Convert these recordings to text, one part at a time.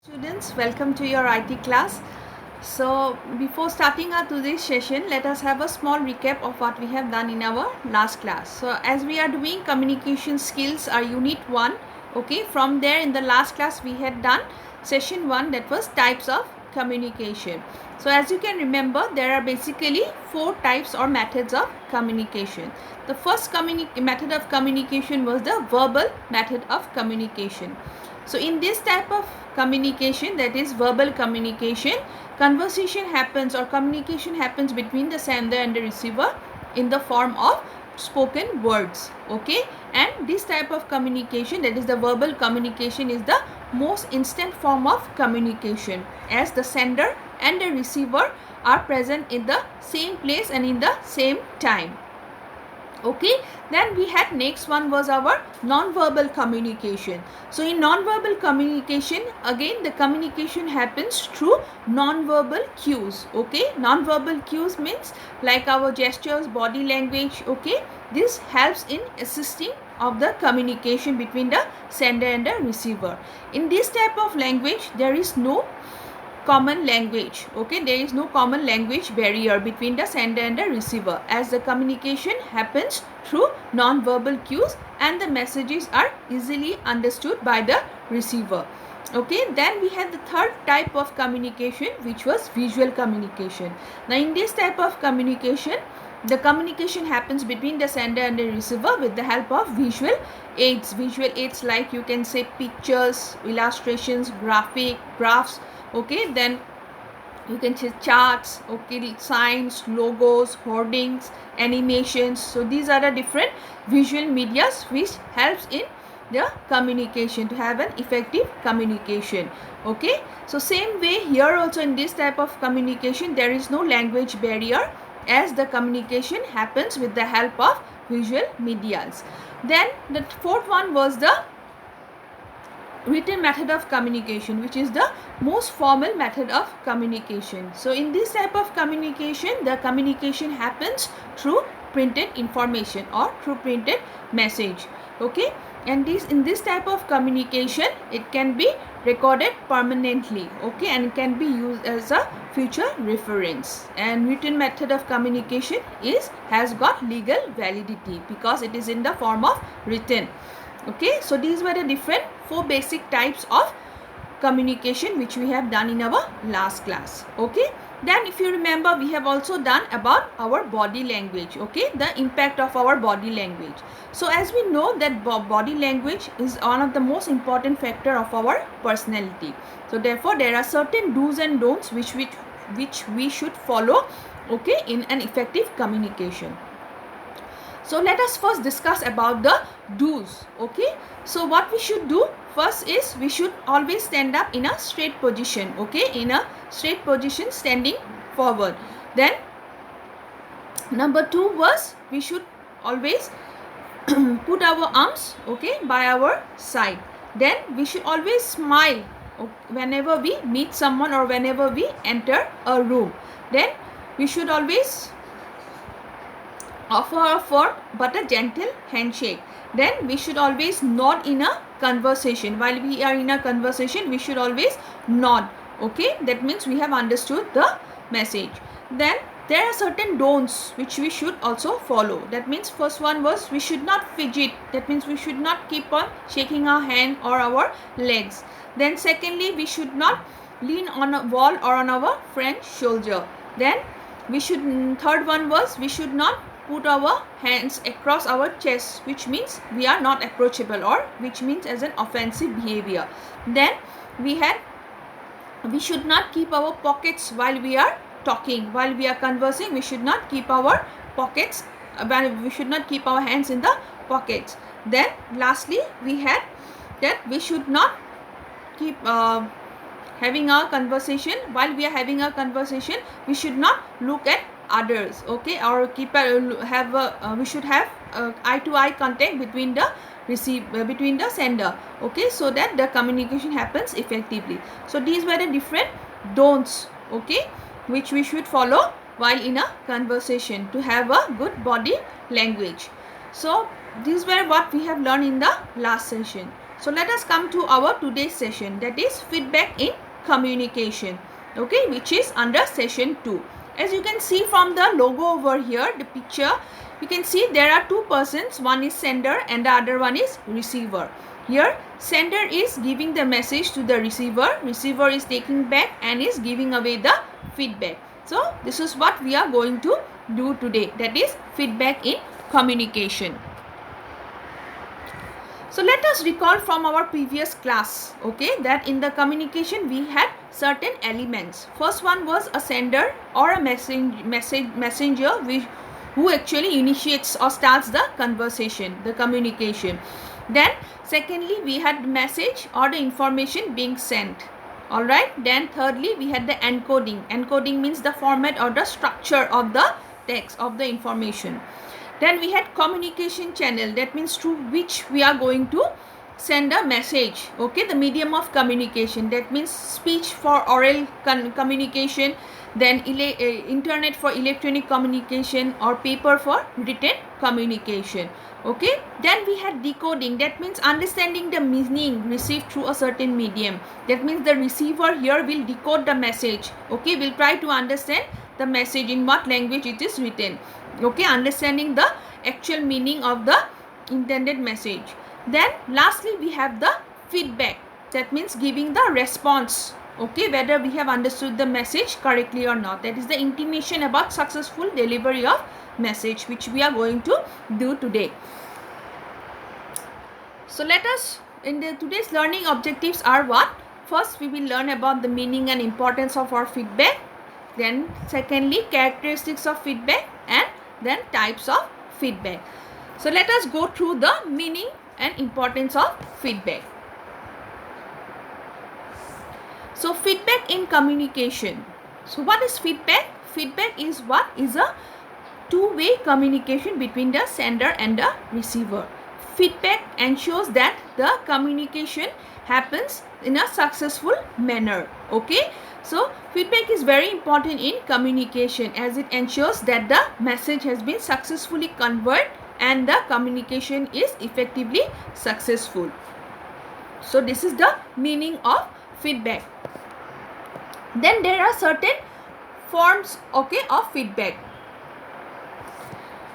Students, welcome to your IT class. So before starting our today's session, let us have a small recap of what we have done in our last class. So as we are doing communication skills, our unit 1, okay, from there in the last class we had done session 1, that was types of communication. So as you can remember, there are basically 4 types or methods of communication. The first method of communication was the verbal method of communication. So in this type of communication, that is verbal communication, conversation happens or communication happens between the sender and the receiver in the form of spoken words, okay. And this type of communication, that is the verbal communication, is the most instant form of communication, as the sender and the receiver are present in the same place and in the same time, okay. Then we had next one was our non-verbal communication. So in non-verbal communication, again the communication happens through non-verbal cues, okay. Non-verbal cues means like our gestures, body language, okay. This helps in assisting of the communication between the sender and the receiver. In this type of language, there is no common language, okay. There is no common language barrier between the sender and the receiver, as the communication happens through non-verbal cues and the messages are easily understood by the receiver, okay. Then we had the third type of communication, which was visual communication. Now in this type of communication, the communication happens between the sender and the receiver with the help of visual aids like you can say pictures, illustrations, graphs, okay. Then you can see charts, okay, signs, logos, hoardings, animations. So these are the different visual medias which helps in the communication to have an effective communication, okay. So same way here also, in this type of communication there is no language barrier, as the communication happens with the help of visual medias. Then the fourth one was the written method of communication, which is the most formal method of communication. So in this type of communication, the communication happens through printed information or through printed message, okay. And in this type of communication, it can be recorded permanently, okay, and can be used as a future reference. And written method of communication has got legal validity because it is in the form of written, okay. So these were the different 4 basic types of communication which we have done in our last class, okay. Then if you remember, we have also done about our body language, okay, the impact of our body language. So as we know that body language is one of the most important factor of our personality. So therefore there are certain do's and don'ts which we should follow, okay, in an effective communication. So let us first discuss about the do's, okay. So what we should do first is we should always stand up in a straight position, okay, in a straight position, standing forward. Then number 2 was we should always put our arms, okay, by our side. Then we should always smile whenever we meet someone or whenever we enter a room. Then we should always offer a firm but a gentle handshake. Then we should always nod in a conversation. While we are in a conversation, we should always nod, okay. That means we have understood the message. Then there are certain don'ts which we should also follow. That means first one was we should not fidget. That means we should not keep on shaking our hand or our legs. Then secondly, we should not lean on a wall or on our friend's shoulder. Then third one was we should not put our hands across our chest, which means we are not approachable, or which means as an offensive behavior. Then we should not keep our pockets while we are talking. While we are conversing, we should not keep our pockets, we should not keep our hands in the pockets. Then lastly, we had that we should not keep having a conversation. While we are having a conversation, we should not look at others, okay, or we should have eye to eye contact between the sender, okay, so that the communication happens effectively. So these were the different don'ts, okay, which we should follow while in a conversation to have a good body language. So these were what we have learned in the last session. So let us come to our today's session, that is feedback in communication, okay, which is under session 2. As you can see from the logo over here, the picture, you can see there are two persons, one is sender and the other one is receiver. Here sender is giving the message to the receiver, receiver is taking back and is giving away the feedback. So this is what we are going to do today, that is feedback in communication. So let us recall from our previous class, okay, that in the communication we had certain elements. First one was a sender or a messenger who actually initiates or starts the conversation, the communication. Then secondly we had message or the information being sent. Alright, then thirdly we had the encoding. Encoding means the format or the structure of the text of the information. Then we had communication channel, that means through which we are going to send a message, okay, the medium of communication, that means speech for oral communication, then internet for electronic communication, or paper for written communication, okay. Then we had decoding, that means understanding the meaning received through a certain medium, that means the receiver here will decode the message, okay, will try to understand the message in what language it is written, okay, understanding the actual meaning of the intended message. Then lastly we have the feedback, that means giving the response, okay, whether we have understood the message correctly or not. That is the intimation about successful delivery of message, which we are going to do today. So let us, in the today's learning objectives are what? First we will learn about the meaning and importance of our feedback, then secondly characteristics of feedback, and then types of feedback. So let us go through the meaning and importance of feedback. So feedback in communication. So what is feedback? Feedback is what? Is a two-way communication between the sender and the receiver. Feedback ensures that the communication happens in a successful manner, okay. So feedback is very important in communication as it ensures that the message has been successfully conveyed and the communication is effectively successful. So this is the meaning of feedback. Then there are certain forms, okay, of feedback.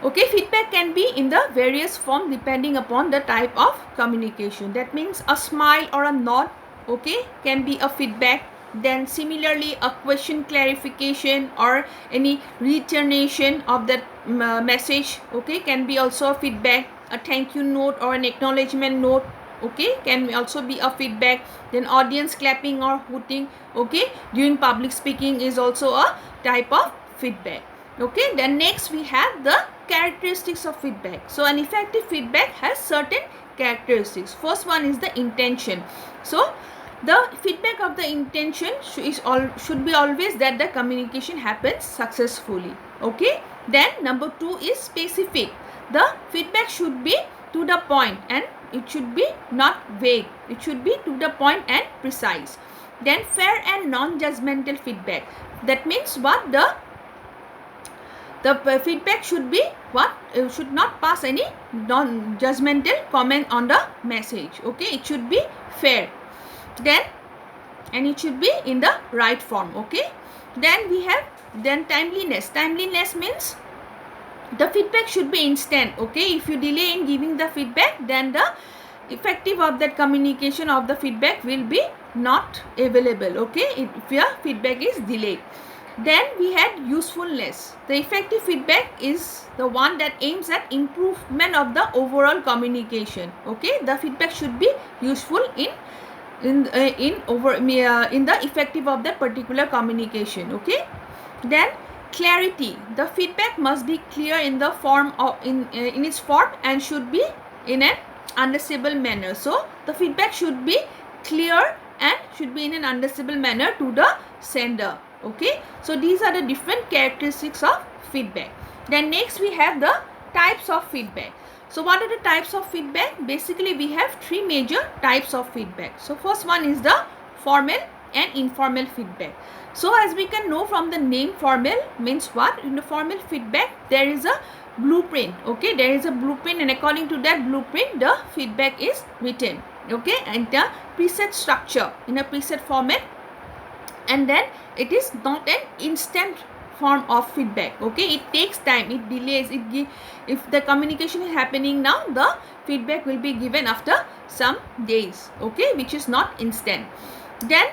Okay, feedback can be in the various forms depending upon the type of communication. That means a smile or a nod, okay, can be a feedback. Then similarly a question clarification or any reiteration of that message, okay, can be also a feedback. A thank you note or an acknowledgement note, okay, can also be a feedback. Then audience clapping or hooting, okay, during public speaking is also a type of feedback, okay. Then next we have the characteristics of feedback. So an effective feedback has certain characteristics. First one is the intention. So the feedback of the intention should be always that the communication happens successfully, okay. Then number 2 is specific. The feedback should be to the point and it should be not vague. It should be to the point and precise. Then fair and non-judgmental feedback. That means what? The feedback should be what? It should not pass any non-judgmental comment on the message, okay. It should be fair. Then and it should be in the right form, okay. Then we have timeliness. Timeliness means the feedback should be instant, okay. If you delay in giving the feedback, then the effective of that communication of the feedback will be not available, okay, if your feedback is delayed. Then we had usefulness. The effective feedback is the one that aims at improvement of the overall communication, okay. The feedback should be useful in the effective of that particular communication, okay. Then clarity. The feedback must be clear in the form of in its form and should be in an understandable manner. So the feedback should be clear and should be in an understandable manner to the sender, okay. So these are the different characteristics of feedback. Then next we have the types of feedback. So what are the types of feedback? Basically we have three major types of feedback. So first one is the formal and informal feedback. So as we can know from the name, formal means what? In the formal feedback there is a blueprint, okay, there is a blueprint, and according to that blueprint the feedback is written, okay, and the preset structure, in a preset format, and then it is not an instant form of feedback, okay. It takes time, it delays, if the communication is happening now, the feedback will be given after some days, okay, which is not instant. Then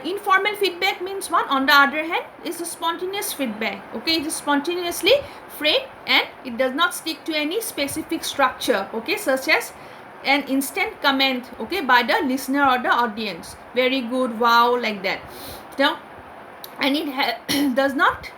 informal feedback means what? On the other hand, is a spontaneous feedback, okay. It is spontaneously framed and it does not stick to any specific structure, okay, such as an instant comment, okay, by the listener or the audience, very good, wow, like that. Now, and it does not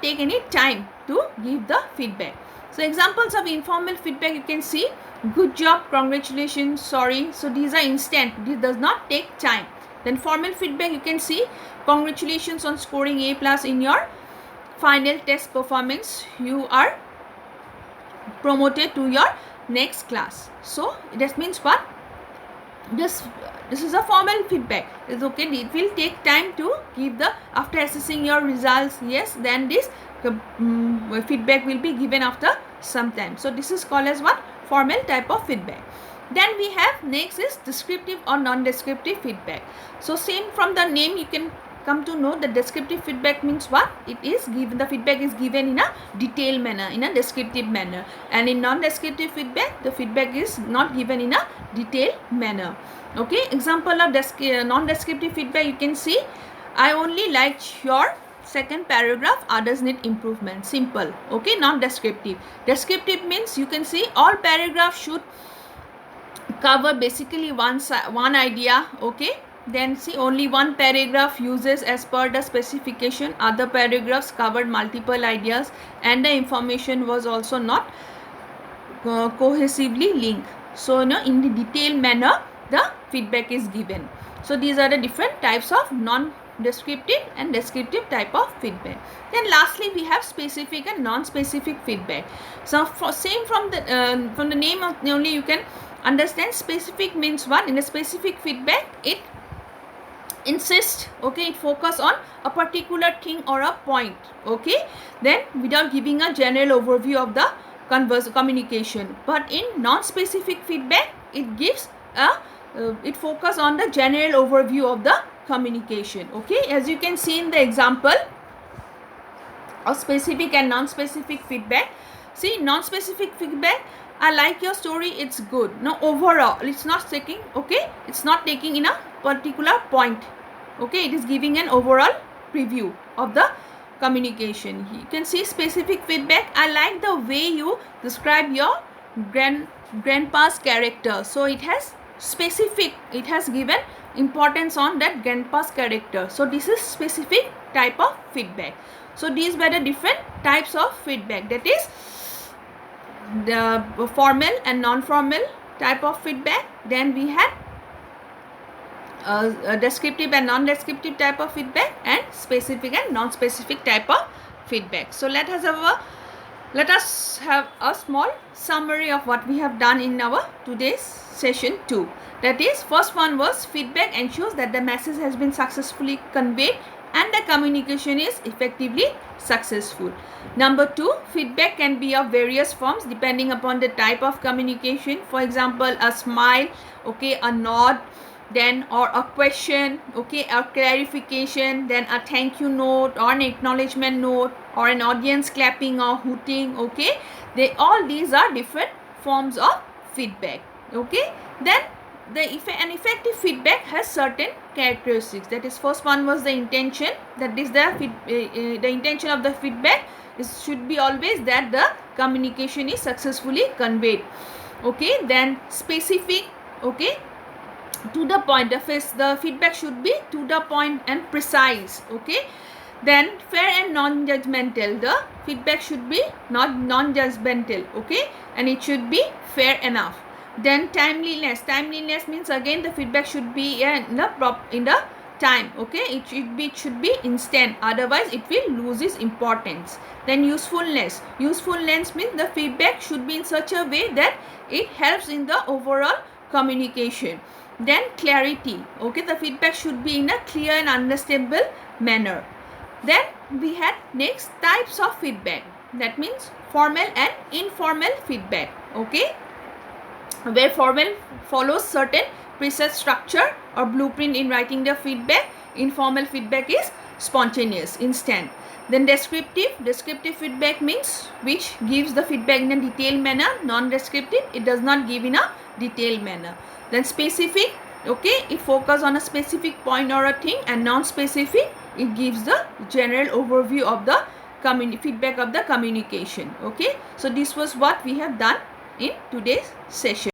take any time to give the feedback. So examples of informal feedback you can see: good job, congratulations, sorry. So these are instant, this does not take time. Then formal feedback you can see: congratulations on scoring A+ in your final test performance, you are promoted to your next class. So that means what? This is a formal feedback. It's okay, it will take time to give the, after assessing your results, yes, then this feedback will be given after some time. So this is called as what? Formal type of feedback. Then we have next is descriptive or non-descriptive feedback. So same from the name you can come to know that descriptive feedback means what? It is given, the feedback is given in a detailed manner, in a descriptive manner, and in non-descriptive feedback the feedback is not given in a detailed manner, okay. Example of non-descriptive feedback you can see: I only liked your second paragraph, others need improvement. Simple, okay. Non-descriptive. Descriptive means you can see all paragraphs should cover basically one idea, okay. Then see, only one paragraph uses as per the specification, other paragraphs covered multiple ideas, and the information was also not cohesively linked. So in the detailed manner the feedback is given. So these are the different types of non-descriptive and descriptive type of feedback. Then lastly we have specific and non-specific feedback. So same from the name of only you can understand. Specific means what? In a specific feedback it insist, okay, it focus on a particular thing or a point, okay, then without giving a general overview of the communication. But in non-specific feedback it gives a it focus on the general overview of the communication, okay. As you can see in the example of specific and non-specific feedback, see, non-specific feedback: I like your story, it's good. Now overall it's not taking, okay, it's not taking in a particular point, okay, it is giving an overall preview of the communication. You can see specific feedback: I like the way you describe your grandpa's character. So it has specific, it has given importance on that grandpa's character. So this is specific type of feedback. So these were the different types of feedback, that is the formal and non-formal type of feedback. Then we had a descriptive and non-descriptive type of feedback, and specific and non-specific type of feedback. So let us have a small summary of what we have done in our today's session 2. That is, first one was feedback ensures that the message has been successfully conveyed and the communication is effectively successful. Number 2, feedback can be of various forms depending upon the type of communication. For example, a smile, okay, a nod, then or a question, okay, a clarification, then a thank you note or an acknowledgement note, or an audience clapping or hooting, okay. All these are different forms of feedback, okay. Then an effective feedback has certain characteristics. That is, first one was the intention, that is the intention of the feedback should be always that the communication is successfully conveyed, okay. Then specific, okay, to the point, the feedback should be to the point and precise, okay. Then fair and non-judgmental, the feedback should be not non-judgmental, okay, and it should be fair enough. Then timeliness means again the feedback should be in the time, okay, it should be instant, otherwise it will lose its importance. Then usefulness means the feedback should be in such a way that it helps in the overall communication. Then clarity, okay, the feedback should be in a clear and understandable manner. Then we had next types of feedback, that means formal and informal feedback, okay. where formal follows certain preset structure or blueprint in writing the feedback. Informal feedback is spontaneous, instant. Then descriptive feedback means which gives the feedback in a detailed manner. Non-descriptive, it does not give in a detailed manner. Then specific, okay, it focuses on a specific point or a thing. And non-specific, it gives the general overview of the feedback of the communication. Okay, so this was what we have done in today's session.